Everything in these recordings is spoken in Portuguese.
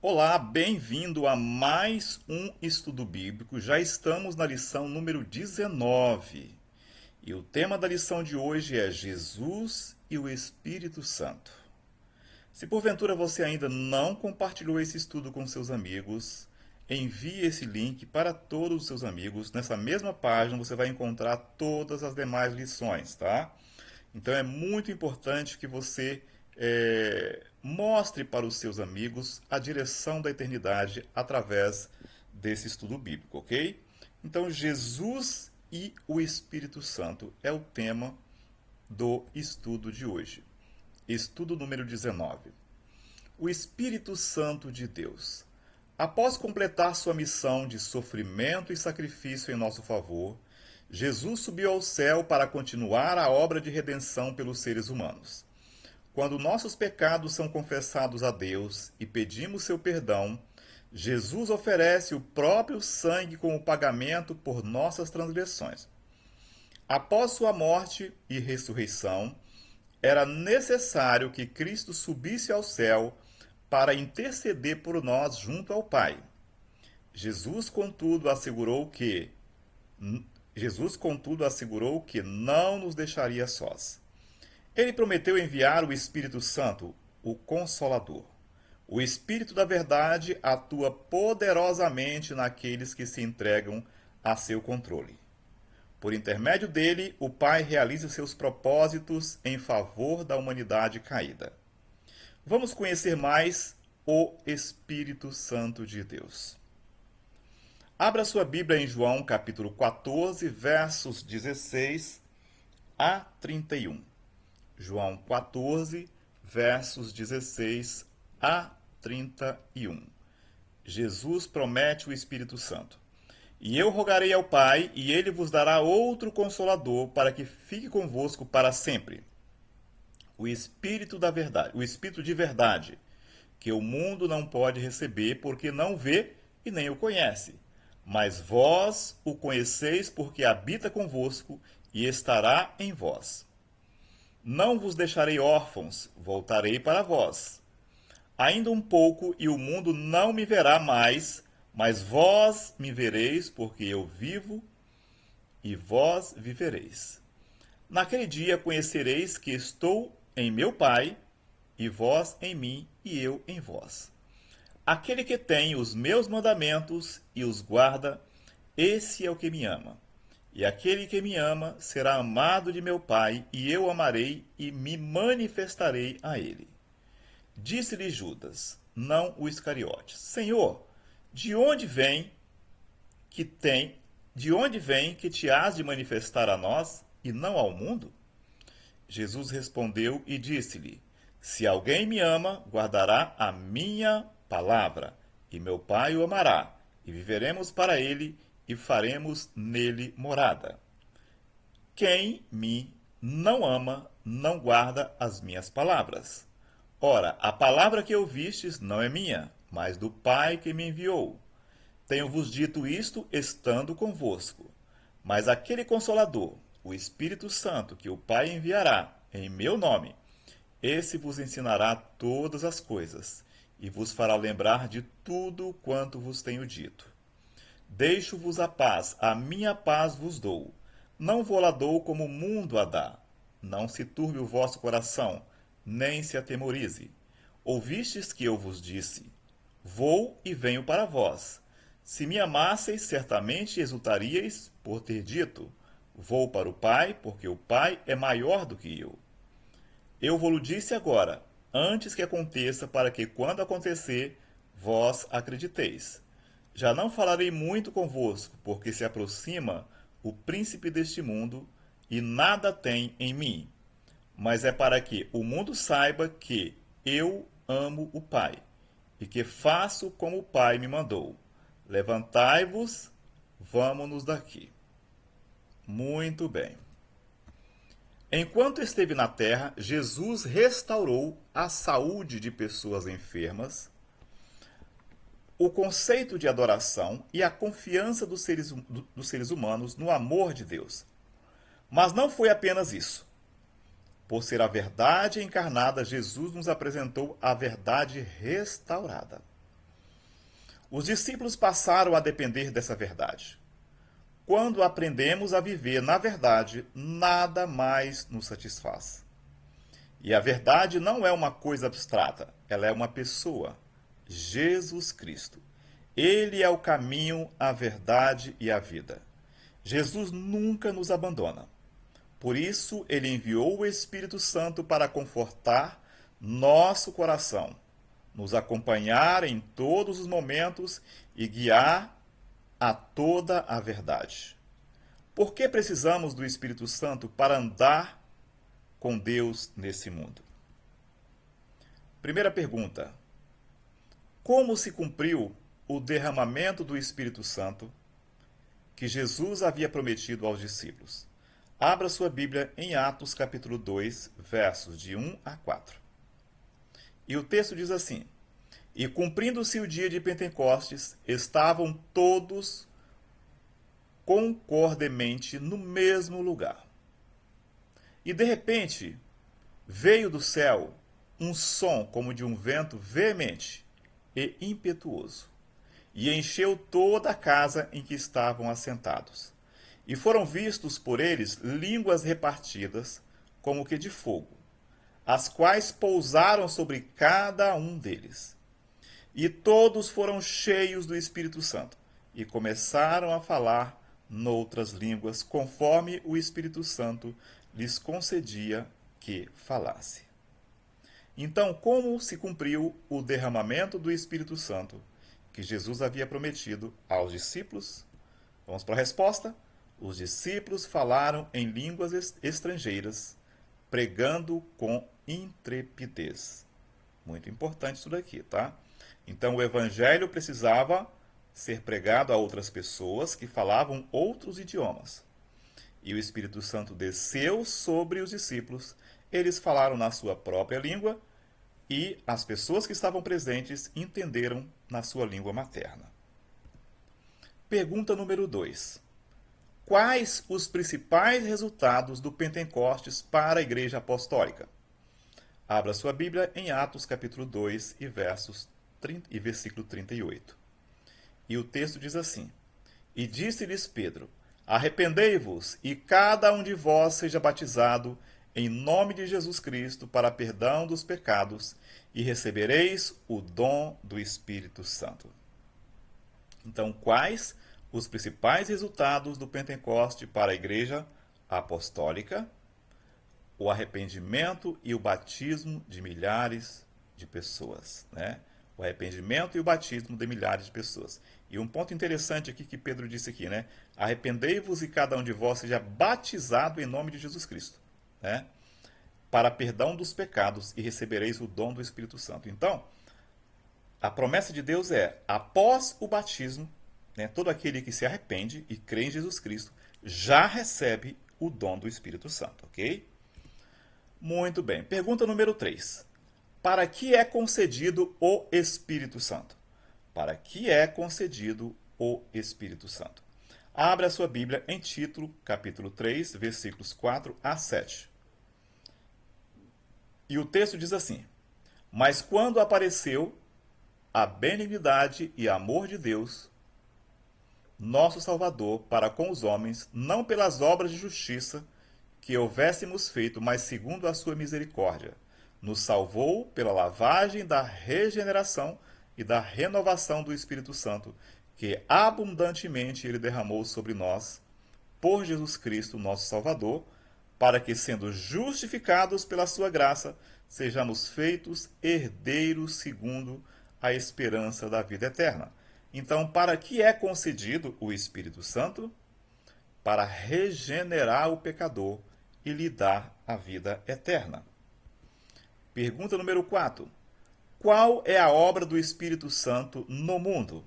Olá, bem-vindo a mais um estudo bíblico. Já estamos na lição número 19. E o tema da lição de hoje é Jesus e o Espírito Santo. Se porventura você ainda não compartilhou esse estudo com seus amigos, envie esse link para todos os seus amigos. Nessa mesma página você vai encontrar todas as demais lições, tá? Então é muito importante que você mostre para os seus amigos a direção da eternidade através desse estudo bíblico, ok? Então, Jesus e o Espírito Santo é o tema do estudo de hoje. Estudo número 19. O Espírito Santo de Deus. Após completar sua missão de sofrimento e sacrifício em nosso favor, Jesus subiu ao céu para continuar a obra de redenção pelos seres humanos. Quando nossos pecados são confessados a Deus e pedimos seu perdão, Jesus oferece o próprio sangue como pagamento por nossas transgressões. Após sua morte e ressurreição, era necessário que Cristo subisse ao céu para interceder por nós junto ao Pai. Jesus, contudo, assegurou que não nos deixaria sós. Ele prometeu enviar o Espírito Santo, o Consolador. O Espírito da Verdade atua poderosamente naqueles que se entregam a seu controle. Por intermédio dele, o Pai realiza seus propósitos em favor da humanidade caída. Vamos conhecer mais o Espírito Santo de Deus. Abra sua Bíblia em João capítulo 14, versos 16 a 31. João 14, versos 16 a 31. Jesus promete o Espírito Santo. E eu rogarei ao Pai, e ele vos dará outro consolador, para que fique convosco para sempre. O Espírito da verdade, o Espírito de verdade, que o mundo não pode receber, porque não vê e nem o conhece. Mas vós o conheceis, porque habita convosco e estará em vós. Não vos deixarei órfãos, voltarei para vós. Ainda um pouco, e o mundo não me verá mais, mas vós me vereis, porque eu vivo, e vós vivereis. Naquele dia conhecereis que estou em meu Pai, e vós em mim, e eu em vós. Aquele que tem os meus mandamentos e os guarda, esse é o que me ama. E aquele que me ama será amado de meu Pai, e eu amarei e me manifestarei a ele. Disse-lhe Judas, não o Iscariotes: Senhor, de onde vem que te has de manifestar a nós e não ao mundo? Jesus respondeu e disse-lhe: Se alguém me ama, guardará a minha palavra, e meu Pai o amará, e viveremos para ele e faremos nele morada. Quem me não ama, não guarda as minhas palavras. Ora, a palavra que ouvistes não é minha, mas do Pai que me enviou. Tenho-vos dito isto estando convosco. Mas aquele Consolador, o Espírito Santo, que o Pai enviará em meu nome, esse vos ensinará todas as coisas, e vos fará lembrar de tudo quanto vos tenho dito. Deixo-vos a minha paz vos dou. Não vou-la dou como o mundo a dá. Não se turbe o vosso coração, nem se atemorize. Ouvistes que eu vos disse: Vou e venho para vós. Se me amasseis, certamente exultaríeis por ter dito: Vou para o Pai, porque o Pai é maior do que eu. Eu vou-lo disse agora, antes que aconteça, para que, quando acontecer, vós acrediteis. Já não falarei muito convosco, porque se aproxima o príncipe deste mundo, e nada tem em mim. Mas é para que o mundo saiba que eu amo o Pai, e que faço como o Pai me mandou. Levantai-vos, vamo-nos daqui. Muito bem. Enquanto esteve na terra, Jesus restaurou a saúde de pessoas enfermas, o conceito de adoração e a confiança dos seres humanos no amor de Deus. Mas não foi apenas isso. Por ser a verdade encarnada, Jesus nos apresentou a verdade restaurada. Os discípulos passaram a depender dessa verdade. Quando aprendemos a viver na verdade, nada mais nos satisfaz. E a verdade não é uma coisa abstrata, ela é uma pessoa, Jesus Cristo. Ele é o caminho, a verdade e a vida. Jesus nunca nos abandona. Por isso, ele enviou o Espírito Santo para confortar nosso coração, nos acompanhar em todos os momentos e guiar a toda a verdade. Por que precisamos do Espírito Santo para andar com Deus nesse mundo? Primeira pergunta: como se cumpriu o derramamento do Espírito Santo que Jesus havia prometido aos discípulos? Abra sua Bíblia em Atos capítulo 2, versos de 1 a 4. E o texto diz assim: E cumprindo-se o dia de Pentecostes, estavam todos concordemente no mesmo lugar. E de repente, veio do céu um som como de um vento veemente e impetuoso, e encheu toda a casa em que estavam assentados. E foram vistos por eles línguas repartidas, como que de fogo, as quais pousaram sobre cada um deles. E todos foram cheios do Espírito Santo, e começaram a falar noutras línguas, conforme o Espírito Santo lhes concedia que falasse. Então, como se cumpriu o derramamento do Espírito Santo que Jesus havia prometido aos discípulos? Vamos para a resposta. Os discípulos falaram em línguas estrangeiras, pregando com intrepidez. Muito importante isso daqui, tá? Então, o evangelho precisava ser pregado a outras pessoas que falavam outros idiomas. E o Espírito Santo desceu sobre os discípulos, eles falaram na sua própria língua e as pessoas que estavam presentes entenderam na sua língua materna. Pergunta número 2. Quais os principais resultados do Pentecostes para a Igreja Apostólica? Abra sua Bíblia em Atos capítulo 2 e versículo 38. E o texto diz assim: E disse-lhes Pedro: Arrependei-vos, e cada um de vós seja batizado em nome de Jesus Cristo para perdão dos pecados, e recebereis o dom do Espírito Santo. Então, quais os principais resultados do Pentecoste para a Igreja Apostólica? O arrependimento e o batismo de milhares de pessoas, né? O arrependimento e o batismo de milhares de pessoas. E um ponto interessante aqui que Pedro disse aqui, né? Arrependei-vos e cada um de vós seja batizado em nome de Jesus Cristo, né? Para perdão dos pecados e recebereis o dom do Espírito Santo. Então, a promessa de Deus é, após o batismo, né, todo aquele que se arrepende e crê em Jesus Cristo já recebe o dom do Espírito Santo, ok? Muito bem. Pergunta número 3. Para que é concedido o Espírito Santo? Para que é concedido o Espírito Santo? Abra a sua Bíblia em Tito, capítulo 3, versículos 4 a 7. E o texto diz assim: Mas quando apareceu a benignidade e amor de Deus, nosso Salvador, para com os homens, não pelas obras de justiça que houvéssemos feito, mas segundo a sua misericórdia, nos salvou pela lavagem da regeneração e da renovação do Espírito Santo, que abundantemente ele derramou sobre nós, por Jesus Cristo, nosso Salvador, para que, sendo justificados pela sua graça, sejamos feitos herdeiros segundo a esperança da vida eterna. Então, para que é concedido o Espírito Santo? Para regenerar o pecador e lhe dar a vida eterna. Pergunta número 4. Qual é a obra do Espírito Santo no mundo?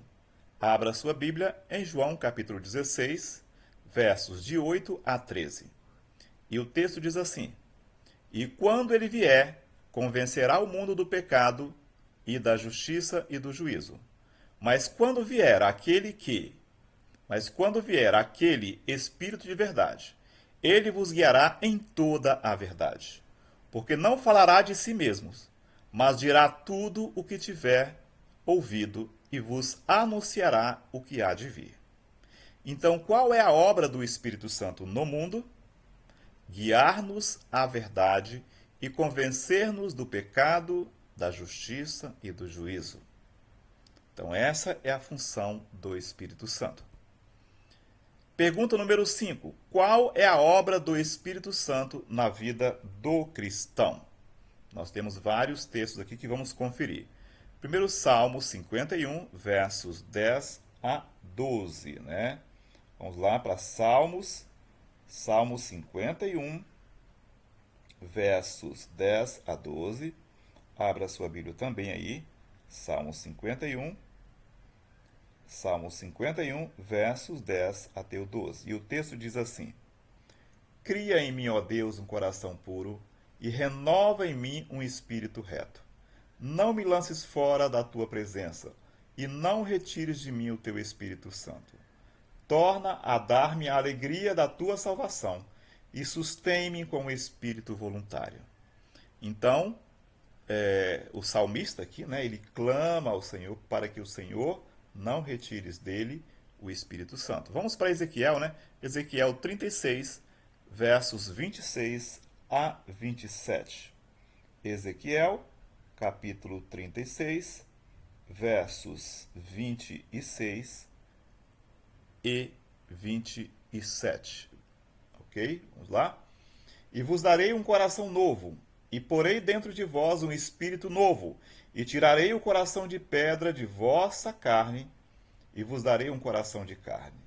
Abra sua Bíblia em João capítulo 16, versos de 8 a 13. E o texto diz assim: E quando ele vier, convencerá o mundo do pecado e da justiça e do juízo. Mas quando vier aquele Espírito de verdade, ele vos guiará em toda a verdade. Porque não falará de si mesmo, mas dirá tudo o que tiver ouvido e vos anunciará o que há de vir. Então, qual é a obra do Espírito Santo no mundo? Guiar-nos à verdade e convencer-nos do pecado, da justiça e do juízo. Então, essa é a função do Espírito Santo. Pergunta número 5. Qual é a obra do Espírito Santo na vida do cristão? Nós temos vários textos aqui que vamos conferir. Primeiro, Salmo 51, versos 10 a 12, né? Vamos lá para Salmo 51, versos 10 a 12. Abra sua Bíblia também aí. Salmo 51, versos 10 até o 12. E o texto diz assim: Cria em mim, ó Deus, um coração puro, e renova em mim um espírito reto. Não me lances fora da tua presença, e não retires de mim o teu Espírito Santo. Torna a dar-me a alegria da tua salvação, e sustém-me com o espírito voluntário. Então, o salmista aqui, né, ele clama ao Senhor para que o Senhor não retires dele o Espírito Santo. Vamos para Ezequiel, né? Ezequiel 36, versos 26 a 27. Ezequiel, capítulo 36, versos 26 e 27. Ok? Vamos lá? E vos darei um coração novo, e porei dentro de vós um espírito novo, e tirarei o coração de pedra de vossa carne, e vos darei um coração de carne.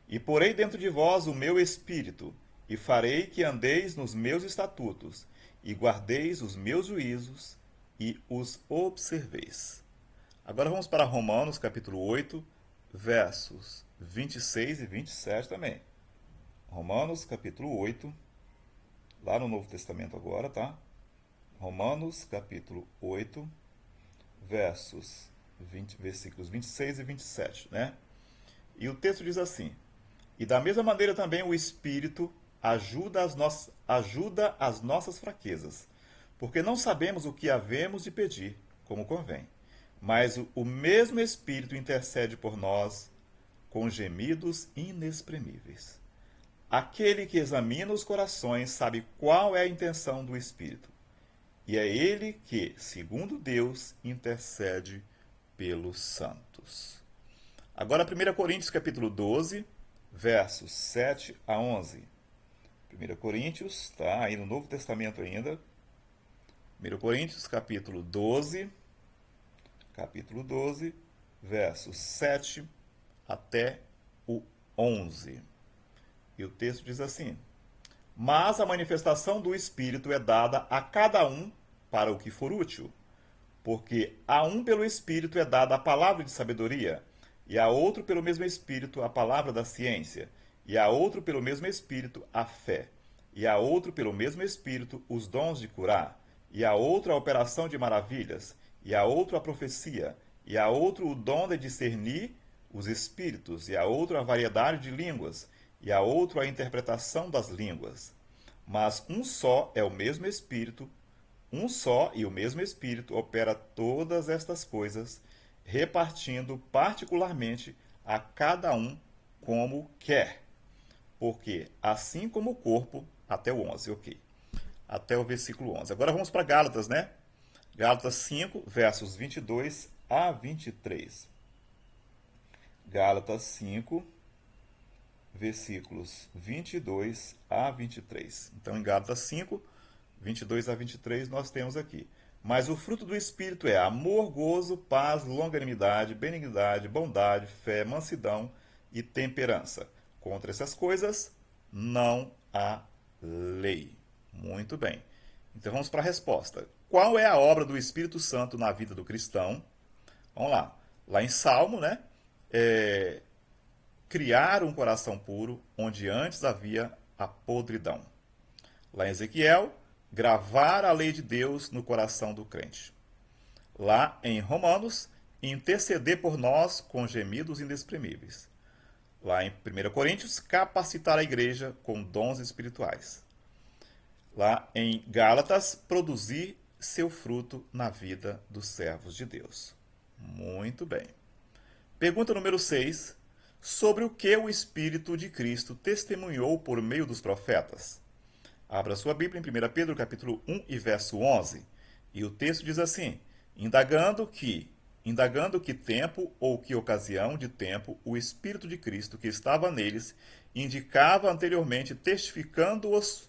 E porei dentro de vós o meu espírito, e farei que andeis nos meus estatutos, e guardeis os meus juízos, e os observeis. Agora vamos para Romanos, capítulo 8, versos 26 e 27 também. Romanos, capítulo 8, lá no Novo Testamento agora, tá? Romanos, capítulo 8, versículos 26 e 27, né? E o texto diz assim: E da mesma maneira também o Espírito ajuda as nossas fraquezas, porque não sabemos o que havemos de pedir, como convém. Mas o mesmo Espírito intercede por nós com gemidos inexprimíveis. Aquele que examina os corações sabe qual é a intenção do Espírito. E é ele que, segundo Deus, intercede pelos santos. Agora 1 Coríntios capítulo 12, versos 7 a 11. 1 Coríntios, está aí no Novo Testamento ainda. 1 Coríntios capítulo 12, versos 7 até o 11. E o texto diz assim: Mas a manifestação do Espírito é dada a cada um para o que for útil. Porque a um pelo Espírito é dada a palavra de sabedoria, e a outro pelo mesmo Espírito a palavra da ciência, e a outro pelo mesmo Espírito a fé, e a outro pelo mesmo Espírito os dons de curar, e a outro a operação de maravilhas, e a outro a profecia, e a outro o dom de discernir os espíritos, e a outro a variedade de línguas, e a outro a interpretação das línguas. Mas um só é o mesmo Espírito, um só e o mesmo Espírito opera todas estas coisas, repartindo particularmente a cada um como quer. Porque assim como o corpo, até o 11, ok. Até o versículo 11. Agora vamos para Gálatas, né? Gálatas 5, versos 22 a 23. Gálatas 5, versículos 22 a 23. Então, em Gálatas 5, 22 a 23, nós temos aqui: Mas o fruto do Espírito é amor, gozo, paz, longanimidade, benignidade, bondade, fé, mansidão e temperança. Contra essas coisas não há lei. Muito bem. Então vamos para a resposta. Qual é a obra do Espírito Santo na vida do cristão? Vamos lá. Lá em Salmo, né? Criar um coração puro onde antes havia a podridão. Lá em Ezequiel, gravar a lei de Deus no coração do crente. Lá em Romanos, interceder por nós com gemidos inexprimíveis. Lá em 1 Coríntios, capacitar a igreja com dons espirituais. Lá em Gálatas, produzir seu fruto na vida dos servos de Deus. Muito bem. Pergunta número 6. Sobre o que o Espírito de Cristo testemunhou por meio dos profetas? Abra sua Bíblia em 1 Pedro capítulo 1 e verso 11. E o texto diz assim: indagando que tempo ou que ocasião de tempo o Espírito de Cristo que estava neles indicava anteriormente, testificando os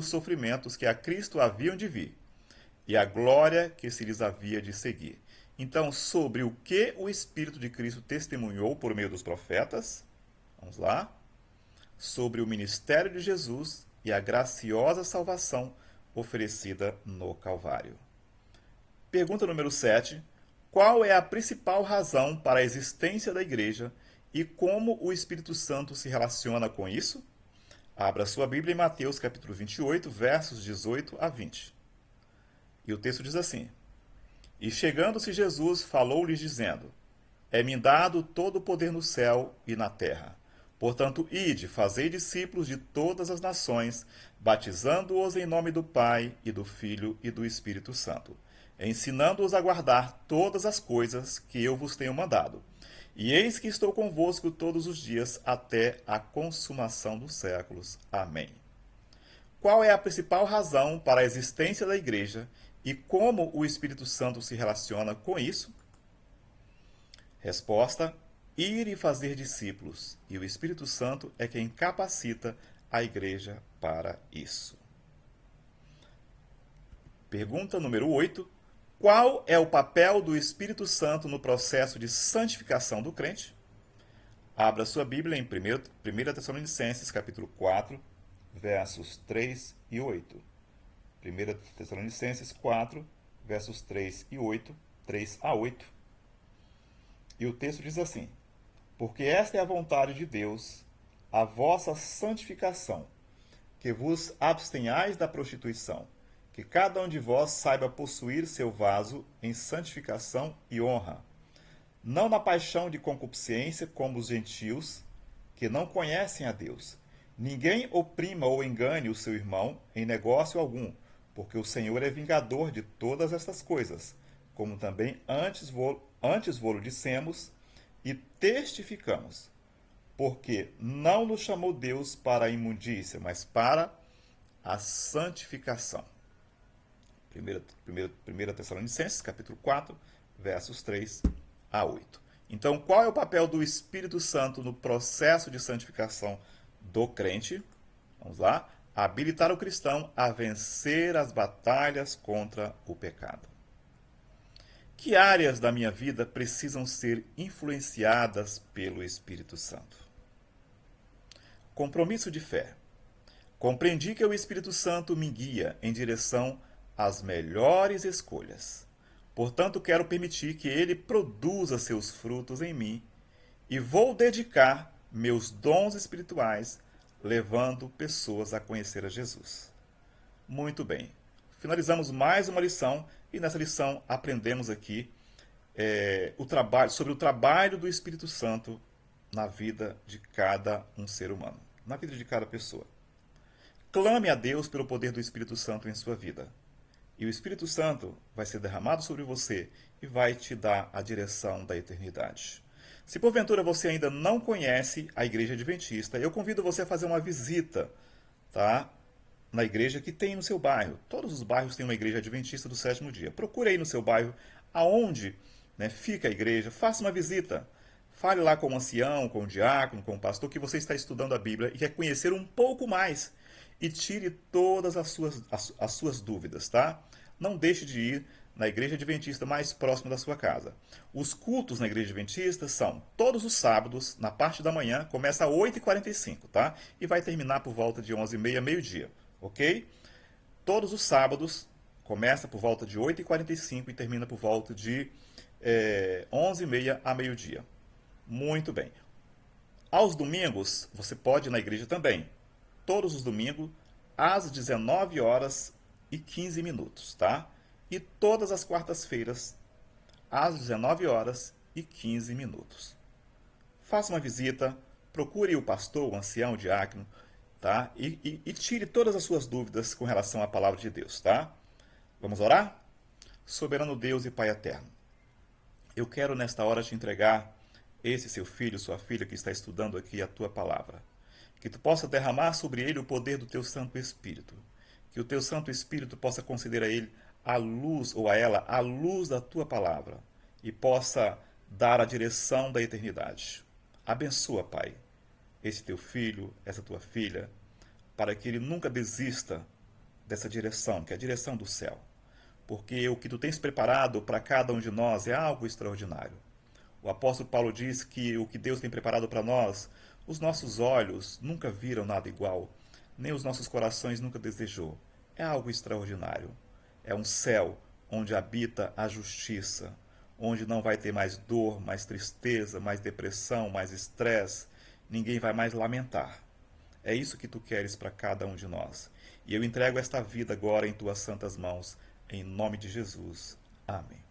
sofrimentos que a Cristo haviam de vir e a glória que se lhes havia de seguir. Então, sobre o que o Espírito de Cristo testemunhou por meio dos profetas? Vamos lá. Sobre o ministério de Jesus e a graciosa salvação oferecida no Calvário. Pergunta número 7. Qual é a principal razão para a existência da igreja e como o Espírito Santo se relaciona com isso? Abra sua Bíblia em Mateus capítulo 28, versos 18 a 20. E o texto diz assim: E chegando-se Jesus, falou-lhes dizendo: É-me dado todo o poder no céu e na terra. Portanto, ide, fazei discípulos de todas as nações, batizando-os em nome do Pai, e do Filho, e do Espírito Santo, ensinando-os a guardar todas as coisas que eu vos tenho mandado. E eis que estou convosco todos os dias, até a consumação dos séculos. Amém. Qual é a principal razão para a existência da igreja e como o Espírito Santo se relaciona com isso? Resposta: ir e fazer discípulos, e o Espírito Santo é quem capacita a igreja para isso. Pergunta número 8. Qual é o papel do Espírito Santo no processo de santificação do crente? Abra sua Bíblia em 1 Tessalonicenses, capítulo 4, versos 3 e 8. 1 Tessalonicenses 4, versos 3 e 8, 3 a 8. E o texto diz assim: Porque esta é a vontade de Deus, a vossa santificação, que vos abstenhais da prostituição, que cada um de vós saiba possuir seu vaso em santificação e honra, não na paixão de concupiscência como os gentios, que não conhecem a Deus. Ninguém oprima ou engane o seu irmão em negócio algum, porque o Senhor é vingador de todas estas coisas, como também antes vô-lo dissemos e testificamos, porque não nos chamou Deus para a imundícia, mas para a santificação. 1 Tessalonicenses, capítulo 4, versos 3 a 8. Então, qual é o papel do Espírito Santo no processo de santificação do crente? Vamos lá. Habilitar o cristão a vencer as batalhas contra o pecado. Que áreas da minha vida precisam ser influenciadas pelo Espírito Santo? Compromisso de fé. Compreendi que o Espírito Santo me guia em direção às melhores escolhas. Portanto, quero permitir que ele produza seus frutos em mim e vou dedicar meus dons espirituais, levando pessoas a conhecer a Jesus. Muito bem. Finalizamos mais uma lição e nessa lição aprendemos aqui sobre o trabalho do Espírito Santo na vida de cada um ser humano, na vida de cada pessoa. Clame a Deus pelo poder do Espírito Santo em sua vida. E o Espírito Santo vai ser derramado sobre você e vai te dar a direção da eternidade. Se porventura você ainda não conhece a Igreja Adventista, eu convido você a fazer uma visita, tá? Na igreja que tem no seu bairro. Todos os bairros têm uma Igreja Adventista do sétimo dia. Procure aí no seu bairro aonde, né, fica a igreja, faça uma visita. Fale lá com o ancião, com o diácono, com o pastor, que você está estudando a Bíblia e quer conhecer um pouco mais. E tire todas as suas dúvidas, tá? Não deixe de ir na Igreja Adventista mais próxima da sua casa. Os cultos na Igreja Adventista são todos os sábados, na parte da manhã, começa às 8h45, tá? E vai terminar por volta de 11h30, meio-dia, ok? Todos os sábados, começa por volta de 8h45 e termina por volta de 11h30 a meio-dia. Muito bem. Aos domingos, você pode ir na igreja também. Todos os domingos, às 19h15, tá? E todas as quartas-feiras, às 19h15. Faça uma visita, procure o pastor, o ancião, o diácono, tá? E tire todas as suas dúvidas com relação à palavra de Deus, tá? Vamos orar? Soberano Deus e Pai eterno, Eu quero nesta hora te entregar esse seu filho, sua filha que está estudando aqui a tua palavra. Que tu possa derramar sobre ele o poder do teu Santo Espírito. Que o teu Santo Espírito possa conceder a ele a luz, ou a ela, a luz da tua palavra. E possa dar a direção da eternidade. Abençoa, Pai, esse teu filho, essa tua filha, para que ele nunca desista dessa direção, que é a direção do céu. Porque o que tu tens preparado para cada um de nós é algo extraordinário. O apóstolo Paulo diz que o que Deus tem preparado para nós, os nossos olhos nunca viram nada igual, nem os nossos corações nunca desejou. É algo extraordinário. É um céu onde habita a justiça, onde não vai ter mais dor, mais tristeza, mais depressão, mais estresse. Ninguém vai mais lamentar. É isso que tu queres para cada um de nós. E eu entrego esta vida agora em tuas santas mãos, em nome de Jesus. Amém.